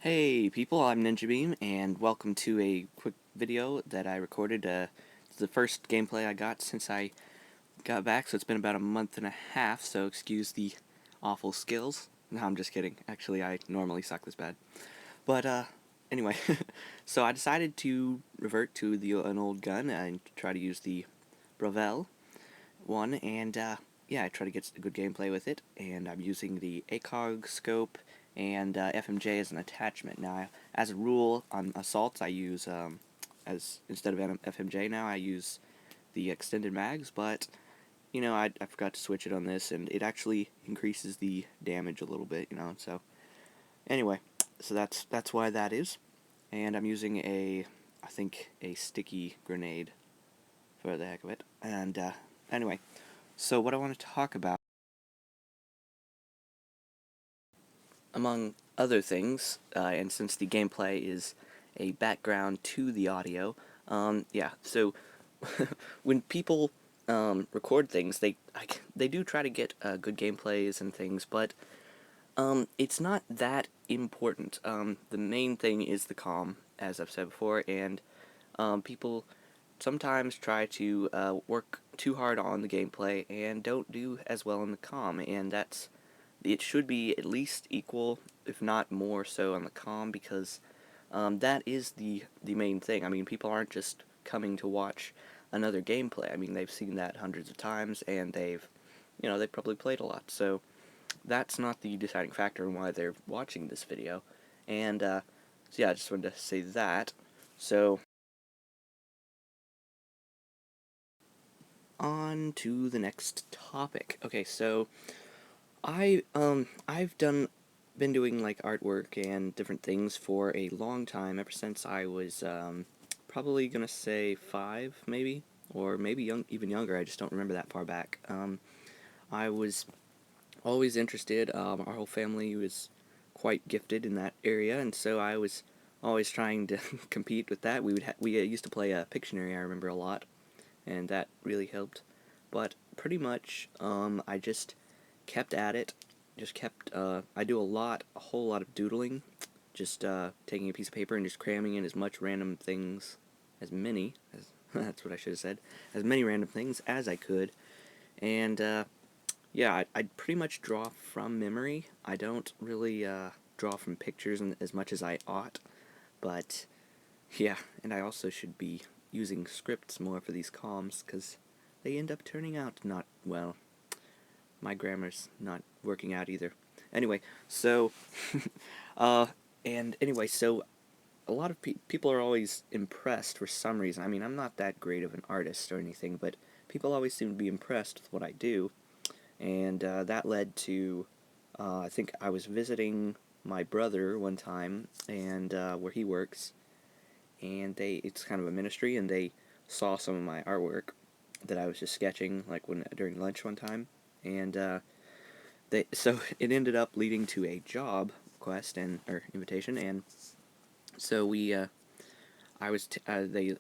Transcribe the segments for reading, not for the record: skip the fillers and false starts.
Hey people, I'm Ninja Beam, and welcome to a quick video that I recorded. It's the first gameplay I got since I got back, so it's been about a month and a half, so excuse the awful skills. No, I'm just kidding. Actually, I normally suck this bad. But, anyway, so I decided to revert to an old gun and try to use the Bravel one, and yeah, I try to get a good gameplay with it, and I'm using the acog scope and FMJ as an attachment. Now, as a rule, on assaults, I use, as instead of FMJ now, I use the extended mags, but, you know, I forgot to switch it on this, and it actually increases the damage a little bit, you know, so, anyway, so that's why that is, and I'm using I think, a sticky grenade for the heck of it, and, anyway, so what I want to talk about, among other things, and since the gameplay is a background to the audio, yeah, so when people record things, they do try to get good gameplays and things, but it's not that important. The main thing is the comm, as I've said before, and people sometimes try to work too hard on the gameplay and don't do as well in the comm, and it should be at least equal, if not more so, on the comm, because that is the main thing. I mean, people aren't just coming to watch another gameplay. I mean, they've seen that hundreds of times, and they've probably played a lot. So that's not the deciding factor in why they're watching this video. And so yeah, I just wanted to say that. So on to the next topic. Okay, so I've been doing like artwork and different things for a long time, ever since I was probably gonna say 5 maybe, or maybe even younger. I just don't remember that far back. I was always interested. Our whole family was quite gifted in that area, and so I was always trying to compete with that. We used to play Pictionary, I remember, a lot, and that really helped. But pretty much, I just kept at it. Just kept. I do a whole lot of doodling. Just taking a piece of paper and just cramming in as much random things, as many as that's what I should have said, as many random things as I could. And yeah, I pretty much draw from memory. I don't really draw from pictures as much as I ought, but yeah, and I also should be using scripts more for these comms, because they end up turning out not well. My grammar's not working out either. Anyway, so, uh, so a lot of people are always impressed for some reason. I mean, I'm not that great of an artist or anything, but people always seem to be impressed with what I do, and that led to, I think I was visiting my brother one time, and where he works, and it's kind of a ministry, and they saw some of my artwork that I was just sketching, like during lunch one time, and so it ended up leading to a job request or invitation, and so they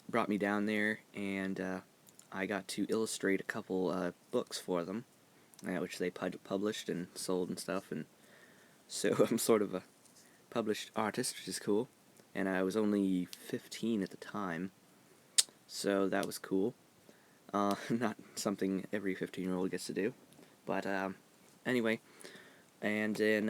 brought me down there, and I got to illustrate a couple books for them, which they published and sold and stuff, and so I'm sort of a published artist, which is cool, and I was only 15 at the time, so that was cool. Not something every 15-year-old gets to do, but anyway, and then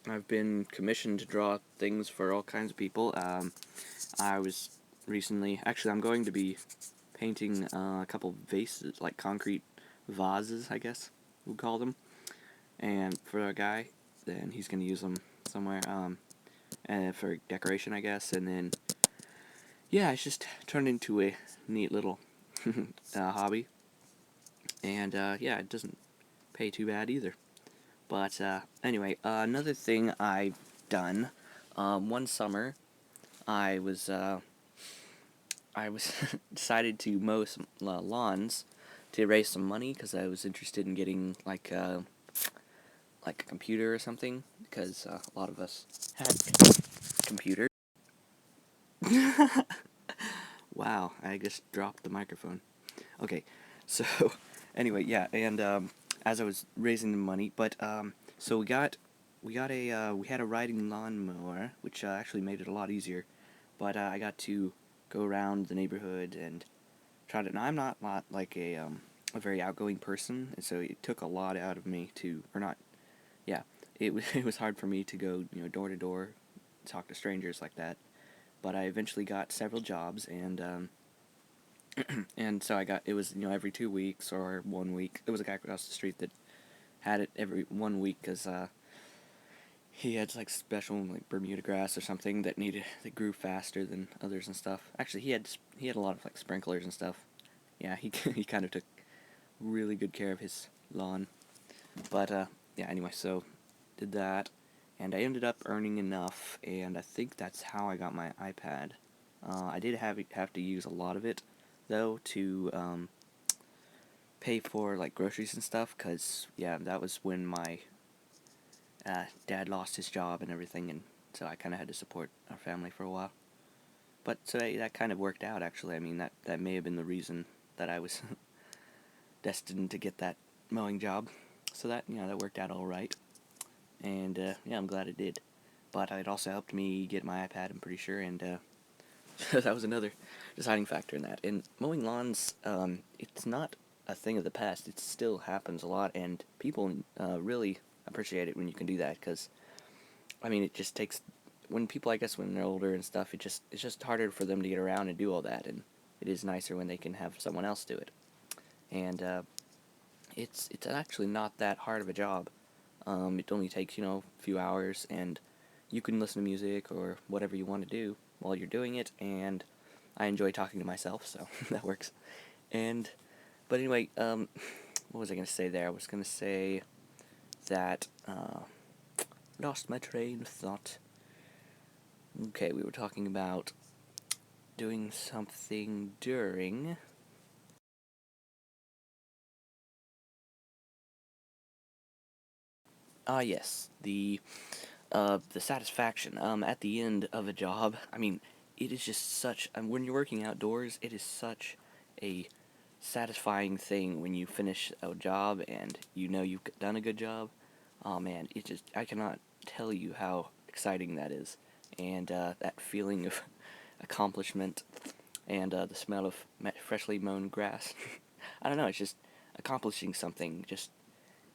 I've been commissioned to draw things for all kinds of people. I was actually, I'm going to be painting a couple vases, like concrete vases, I guess we'd call them, and for a guy, then he's going to use them somewhere, and for decoration, I guess, and then, yeah, it's just turned into a neat little hobby, and yeah, it doesn't pay too bad either. But anyway, another thing I've done, one summer, I was decided to mow some lawns to raise some money, because I was interested in getting like a computer or something, because a lot of us had computers. Wow, I just dropped the microphone. Okay, so anyway, yeah, and as I was raising the money, but so we got we had a riding lawnmower, which actually made it a lot easier. But I got to go around the neighborhood and try to. Now I'm not like a very outgoing person, and so it took a lot out of me to, or not. Yeah, it was it was hard for me to go door to door, talk to strangers like that. But I eventually got several jobs, and so I got it was every 2 weeks or 1 week. There was a guy across the street that had it every 1 week because he had like special like Bermuda grass or something that grew faster than others and stuff. Actually, he had a lot of like sprinklers and stuff. Yeah, he he kind of took really good care of his lawn. But yeah, anyway, so did that, and I ended up earning enough, and I think that's how I got my iPad. I did have to use a lot of it though to pay for like groceries and stuff, cause yeah, that was when my dad lost his job and everything, and so I kind of had to support our family for a while. But so that kind of worked out actually. I mean that may have been the reason that I was destined to get that mowing job. So that that worked out all right, and yeah, I'm glad it did. But it also helped me get my iPad, I'm pretty sure, and that was another deciding factor in that. And mowing lawns, it's not a thing of the past. It still happens a lot, and people really appreciate it when you can do that. Because I mean, it just takes when people, I guess, when they're older and stuff. It's just harder for them to get around and do all that, and it is nicer when they can have someone else do it. And it's actually not that hard of a job. It only takes a few hours, and you can listen to music or whatever you want to do while you're doing it. And I enjoy talking to myself, so that works. And but anyway, what was I gonna say there? I was gonna say that lost my train of thought. Okay, we were talking about doing something during. Yes, the satisfaction at the end of a job. I mean, it is just such. When you're working outdoors, it is such a satisfying thing when you finish a job and you know you've done a good job. Oh man, it just I cannot tell you how exciting that is, and that feeling of accomplishment and the smell of freshly mown grass. I don't know. It's just accomplishing something. Just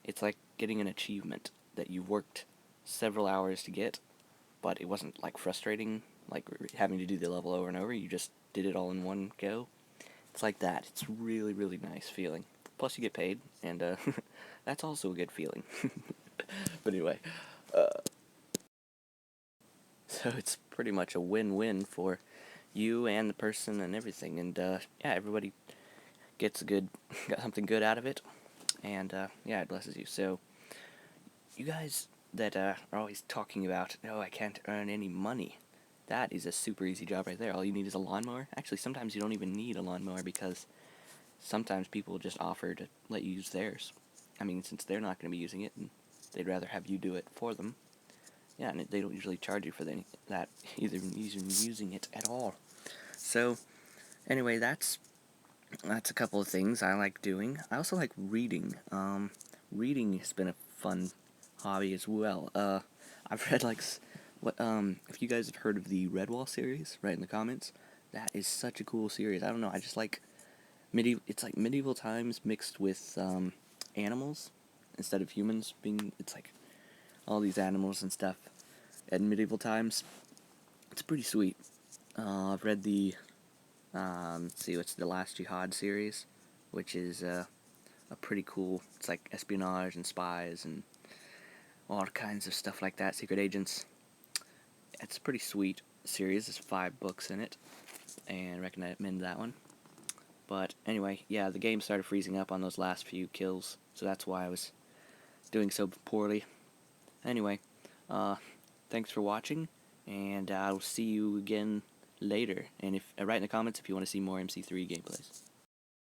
it's like getting an achievement that you've worked several hours to get, but it wasn't like frustrating, like having to do the level over and over. You just did it all in one go. It's like that. It's really, really nice feeling. Plus, you get paid, and that's also a good feeling. But anyway, so it's pretty much a win-win for you and the person and everything, and yeah, everybody gets got something good out of it, and yeah, it blesses you. So you guys that are always talking about, oh, I can't earn any money. That is a super easy job right there. All you need is a lawnmower. Actually, sometimes you don't even need a lawnmower because sometimes people just offer to let you use theirs. I mean, since they're not going to be using it, and they'd rather have you do it for them. Yeah, and they don't usually charge you for that either using it at all. So anyway, that's a couple of things I like doing. I also like reading. Reading has been a fun hobby as well. I've read like if you guys have heard of the Redwall series, write in the comments. That is such a cool series. I don't know. I just like medieval. It's like medieval times mixed with animals instead of humans being. It's like all these animals and stuff at medieval times. It's pretty sweet. I've read the let's see, what's the Last Jihad series, which is a pretty cool. It's like espionage and spies and all kinds of stuff like that. Secret agents. It's a pretty sweet series. There's 5 books in it, and I recommend that one. But anyway, yeah, the game started freezing up on those last few kills, so that's why I was doing so poorly. Anyway, thanks for watching, and I'll see you again later. And if write in the comments if you want to see more MC3 gameplays.